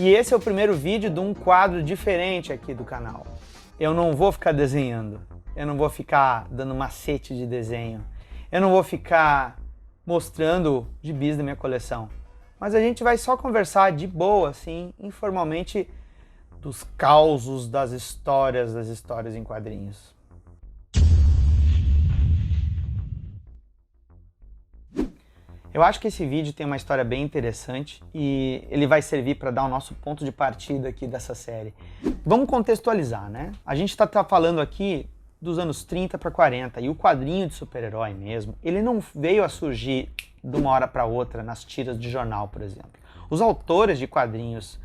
E esse é o primeiro vídeo de um quadro diferente aqui do canal. Eu não vou ficar desenhando, eu não vou ficar dando macete de desenho, eu não vou ficar mostrando gibis da minha coleção, mas a gente vai só conversar de boa, assim, informalmente, dos causos das histórias em quadrinhos. Eu acho que esse vídeo tem uma história bem interessante e ele vai servir para dar o nosso ponto de partida aqui dessa série. Vamos contextualizar, né? A gente está falando aqui dos anos 30 para 40 e o quadrinho de super-herói mesmo, ele não veio a surgir de uma hora para outra nas tiras de jornal, por exemplo. Os autores de quadrinhos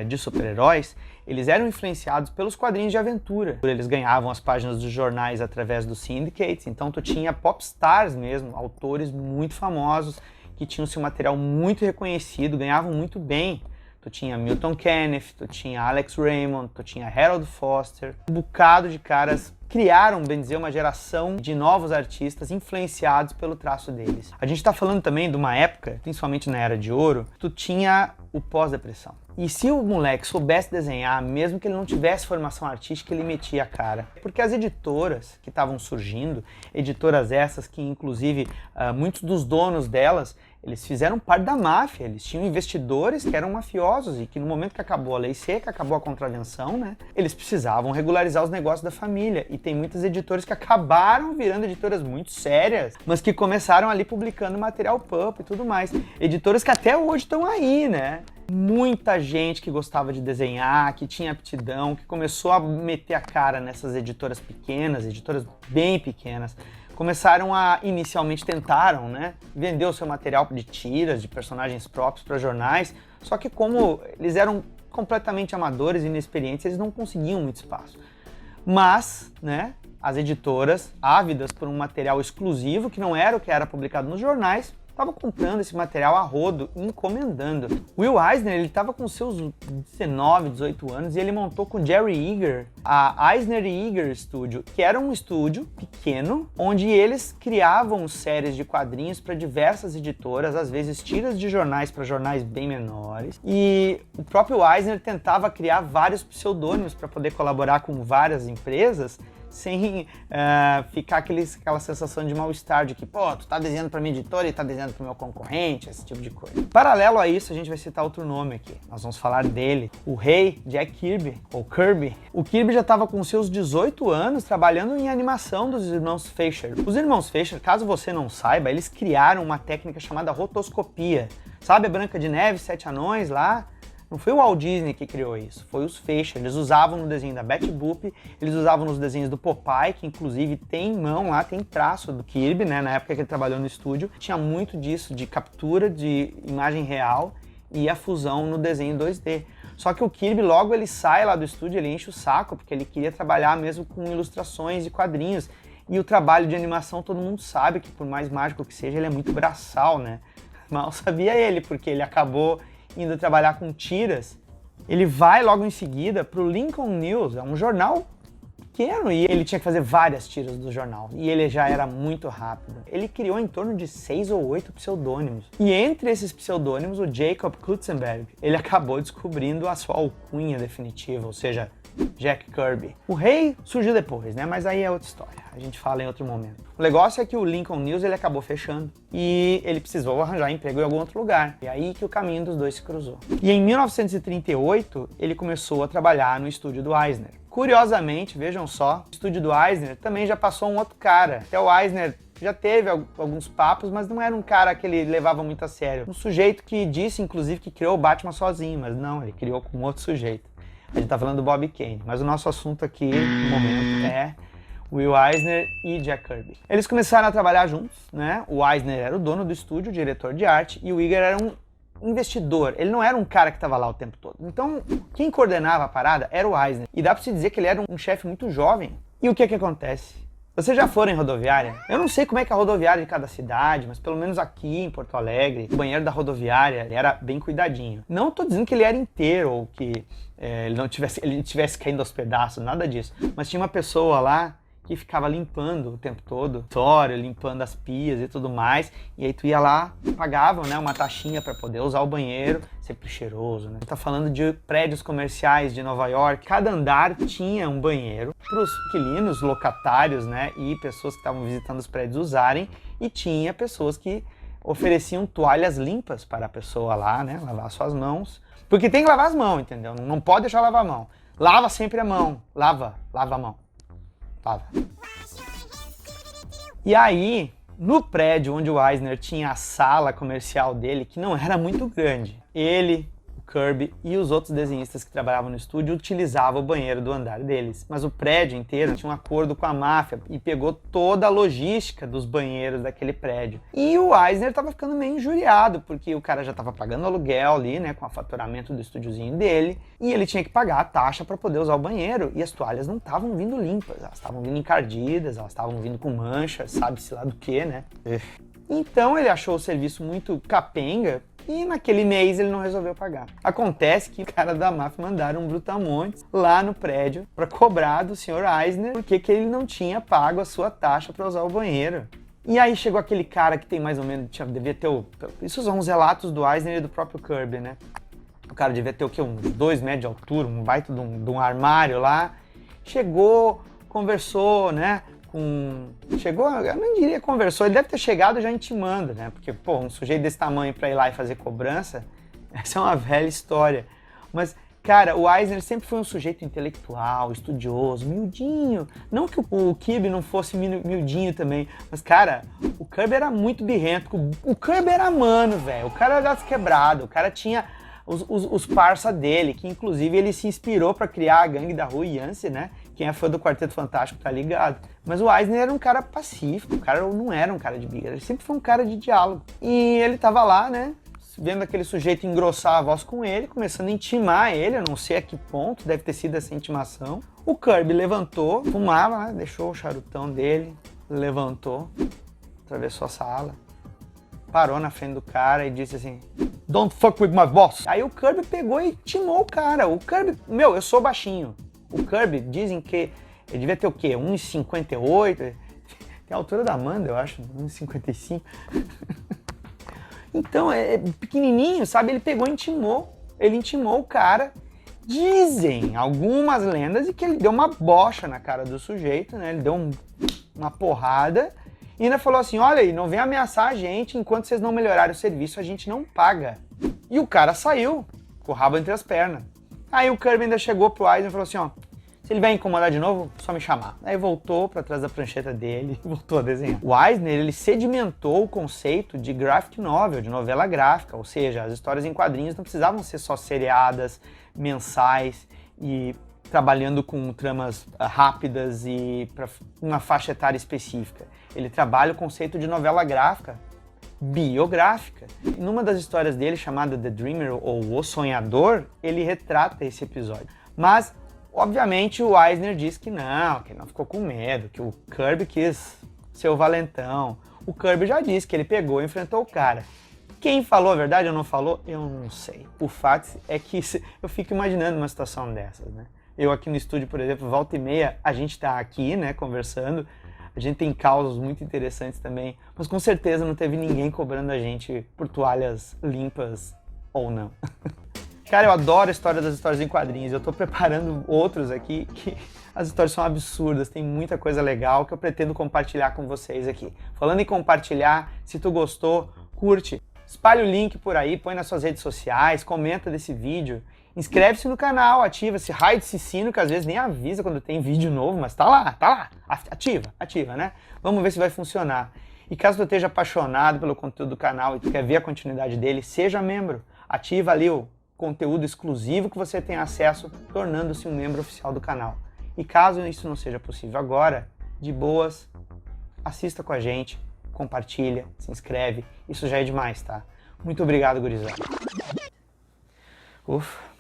de super-heróis, eles eram influenciados pelos quadrinhos de aventura. Eles ganhavam as páginas dos jornais através dos syndicates, então tu tinha popstars mesmo, autores muito famosos, que tinham seu material muito reconhecido, ganhavam muito bem. Tu tinha Milton Kenneth, tu tinha Alex Raymond, tu tinha Harold Foster. Um bocado de caras criaram, bem dizer, uma geração de novos artistas influenciados pelo traço deles. A gente está falando também de uma época, principalmente na Era de Ouro, tu tinha o pós-depressão. E se o moleque soubesse desenhar, mesmo que ele não tivesse formação artística, ele metia a cara. Porque as editoras que estavam surgindo, editoras essas que inclusive muitos dos donos delas, eles fizeram parte da máfia, eles tinham investidores que eram mafiosos e que no momento que acabou a lei seca, acabou a contravenção, né, eles precisavam regularizar os negócios da família. E tem muitas editoras que acabaram virando editoras muito sérias, mas que começaram ali publicando material pulp e tudo mais. Editoras que até hoje estão aí, né? Muita gente que gostava de desenhar, que tinha aptidão, que começou a meter a cara nessas editoras pequenas, editoras bem pequenas, começaram a, inicialmente tentaram, né, vender o seu material de tiras, de personagens próprios para jornais, só que como eles eram completamente amadores e inexperientes, eles não conseguiam muito espaço. Mas, né, as editoras, ávidas por um material exclusivo, que não era o que era publicado nos jornais, estavam comprando esse material a rodo e encomendando. Will Eisner, ele estava com seus 19, 18 anos e ele montou com Jerry Eager a Eisner e Eager Studio, que era um estúdio pequeno, onde eles criavam séries de quadrinhos para diversas editoras, às vezes tiras de jornais para jornais bem menores. E o próprio Eisner tentava criar vários pseudônimos para poder colaborar com várias empresas, sem ficar aquela sensação de mal-estar, de que, pô, tu tá desenhando pra minha editora e tá desenhando pro meu concorrente, esse tipo de coisa. Paralelo a isso, a gente vai citar outro nome aqui. Nós vamos falar dele, o rei Jack Kirby, ou Kirby. O Kirby já estava com seus 18 anos trabalhando em animação dos irmãos Fisher. Os irmãos Fisher, caso você não saiba, eles criaram uma técnica chamada rotoscopia. Sabe a Branca de Neve, Sete Anões lá? Não foi o Walt Disney que criou isso, foi os Fisher. Eles usavam no desenho da Betty Boop, eles usavam nos desenhos do Popeye, que inclusive tem mão lá, tem traço do Kirby, né? Na época que ele trabalhou no estúdio, tinha muito disso, de captura de imagem real e a fusão no desenho 2D. Só que o Kirby logo ele sai lá do estúdio, ele enche o saco, porque ele queria trabalhar mesmo com ilustrações e quadrinhos. E o trabalho de animação, todo mundo sabe que por mais mágico que seja, ele é muito braçal, né? Mal sabia ele, porque ele acabou indo trabalhar com tiras. Ele vai logo em seguida para o Lincoln News, é um jornal pequeno, e ele tinha que fazer várias tiras do jornal, e ele já era muito rápido. Ele criou em torno de 6 ou 8 pseudônimos, e entre esses pseudônimos, o Jacob Kutzenberg, ele acabou descobrindo a sua alcunha definitiva, ou seja, Jack Kirby. O rei surgiu depois, né? Mas aí é outra história. A gente fala em outro momento. O negócio é que o Lincoln News ele acabou fechando e ele precisou arranjar emprego em algum outro lugar. E aí que o caminho dos dois se cruzou. E em 1938 ele começou a trabalhar no estúdio do Eisner. Curiosamente, vejam só, o estúdio do Eisner também já passou um outro cara. Até o Eisner já teve alguns papos, mas não era um cara que ele levava muito a sério. Um sujeito que disse, inclusive, que criou o Batman sozinho, mas não, ele criou com outro sujeito. A gente tá falando do Bob Kane, mas o nosso assunto aqui, no momento, é Will Eisner e Jack Kirby. Eles começaram a trabalhar juntos, né? O Eisner era o dono do estúdio, o diretor de arte, e o Eager era um investidor. Ele não era um cara que estava lá o tempo todo. Então, quem coordenava a parada era o Eisner. E dá pra se dizer que ele era um chefe muito jovem. E o que acontece? Vocês já foram em rodoviária? Eu não sei como é que é a rodoviária de cada cidade, mas pelo menos aqui em Porto Alegre, o banheiro da rodoviária era bem cuidadinho. Não tô dizendo que ele era inteiro ou que ele tivesse caindo aos pedaços, nada disso. Mas tinha uma pessoa lá que ficava limpando o tempo todo, limpando as pias e tudo mais, e aí tu ia lá, pagava, né, uma taxinha para poder usar o banheiro, sempre cheiroso, né? Tá falando de prédios comerciais de Nova York, cada andar tinha um banheiro para os inquilinos, locatários, né, e pessoas que estavam visitando os prédios usarem, e tinha pessoas que ofereciam toalhas limpas para a pessoa lá, né, lavar suas mãos, porque tem que lavar as mãos, entendeu? Não pode deixar lavar a mão. Lava sempre a mão, lava a mão. E aí, no prédio onde o Eisner tinha a sala comercial dele, que não era muito grande, ele, o Kirby e os outros desenhistas que trabalhavam no estúdio utilizavam o banheiro do andar deles. Mas o prédio inteiro tinha um acordo com a máfia e pegou toda a logística dos banheiros daquele prédio. E o Eisner estava ficando meio injuriado, porque o cara já estava pagando aluguel ali, né, com o faturamento do estúdiozinho dele, e ele tinha que pagar a taxa para poder usar o banheiro, e as toalhas não estavam vindo limpas, elas estavam vindo encardidas, elas estavam vindo com manchas, sabe-se lá do que, né? Então ele achou o serviço muito capenga, e naquele mês ele não resolveu pagar. Acontece que o cara da máfia mandaram um brutamontes lá no prédio para cobrar do Sr. Eisner porque que ele não tinha pago a sua taxa para usar o banheiro. E aí chegou aquele cara que tem mais ou menos, devia ter isso são uns relatos do Eisner e do próprio Kirby, né? O cara devia ter o quê? Uns 2 metros de altura, um baita de um armário lá. Chegou, conversou, né? Chegou, eu não diria conversou, ele deve ter chegado já intimando, né? Porque, pô, um sujeito desse tamanho pra ir lá e fazer cobrança, essa é uma velha história. Mas, cara, o Eisner sempre foi um sujeito intelectual, estudioso, miudinho. Não que o Kirby não fosse miudinho também, mas, cara, o Kirby era muito birrento. O Kirby era mano, velho. O cara era das quebradas, o cara tinha os parça dele, que inclusive ele se inspirou para criar a gangue da Rua Yancey, né? Quem é fã do Quarteto Fantástico tá ligado. Mas o Eisner era um cara pacífico, o cara não era um cara de briga, ele sempre foi um cara de diálogo. E ele tava lá, né? Vendo aquele sujeito engrossar a voz com ele, começando a intimar ele, eu não sei a que ponto deve ter sido essa intimação. O Kirby levantou, fumava, né? Deixou o charutão dele, levantou, atravessou a sala, parou na frente do cara e disse assim: "Don't fuck with my boss". Aí o Kirby pegou e intimou o cara. O Kirby, eu sou baixinho. O Kirby, dizem que ele devia ter o quê? 1,58? Tem a altura da Amanda, eu acho, 1,55. Então, é pequenininho, sabe? Ele pegou e intimou o cara. Dizem algumas lendas de que ele deu uma bocha na cara do sujeito, né? Ele deu uma porrada e ainda falou assim: olha aí, não vem ameaçar a gente, enquanto vocês não melhorarem o serviço, a gente não paga. E o cara saiu, com o rabo entre as pernas. Aí o Kirby ainda chegou pro Eisner e falou assim: ó, se ele vai incomodar de novo, só me chamar. Aí voltou para trás da prancheta dele e voltou a desenhar. O Eisner, ele sedimentou o conceito de graphic novel, de novela gráfica, ou seja, as histórias em quadrinhos não precisavam ser só seriadas, mensais e trabalhando com tramas rápidas e para uma faixa etária específica. Ele trabalha o conceito de novela gráfica, biográfica. E numa das histórias dele, chamada The Dreamer, ou O Sonhador, ele retrata esse episódio. Mas, obviamente, o Eisner diz que não ficou com medo, que o Kirby quis ser o valentão. O Kirby já disse que ele pegou e enfrentou o cara. Quem falou a verdade ou não falou, eu não sei. O fato é que eu fico imaginando uma situação dessas, né? Eu aqui no estúdio, por exemplo, volta e meia, a gente tá aqui, né, conversando. A gente tem causos muito interessantes também, mas com certeza não teve ninguém cobrando a gente por toalhas limpas ou não. Cara, eu adoro a história das histórias em quadrinhos. Eu tô preparando outros aqui que as histórias são absurdas, tem muita coisa legal que eu pretendo compartilhar com vocês aqui. Falando em compartilhar, se tu gostou, curte, espalha o link por aí, põe nas suas redes sociais, comenta desse vídeo. Inscreve-se no canal, ativa esse raio de sino que às vezes nem avisa quando tem vídeo novo, mas tá lá, ativa, né? Vamos ver se vai funcionar. E caso tu esteja apaixonado pelo conteúdo do canal e tu quer ver a continuidade dele, seja membro, ativa ali o conteúdo exclusivo que você tem acesso, tornando-se um membro oficial do canal. E caso isso não seja possível agora, de boas, assista com a gente, compartilha, se inscreve, isso já é demais, tá? Muito obrigado, gurizada. Ufa.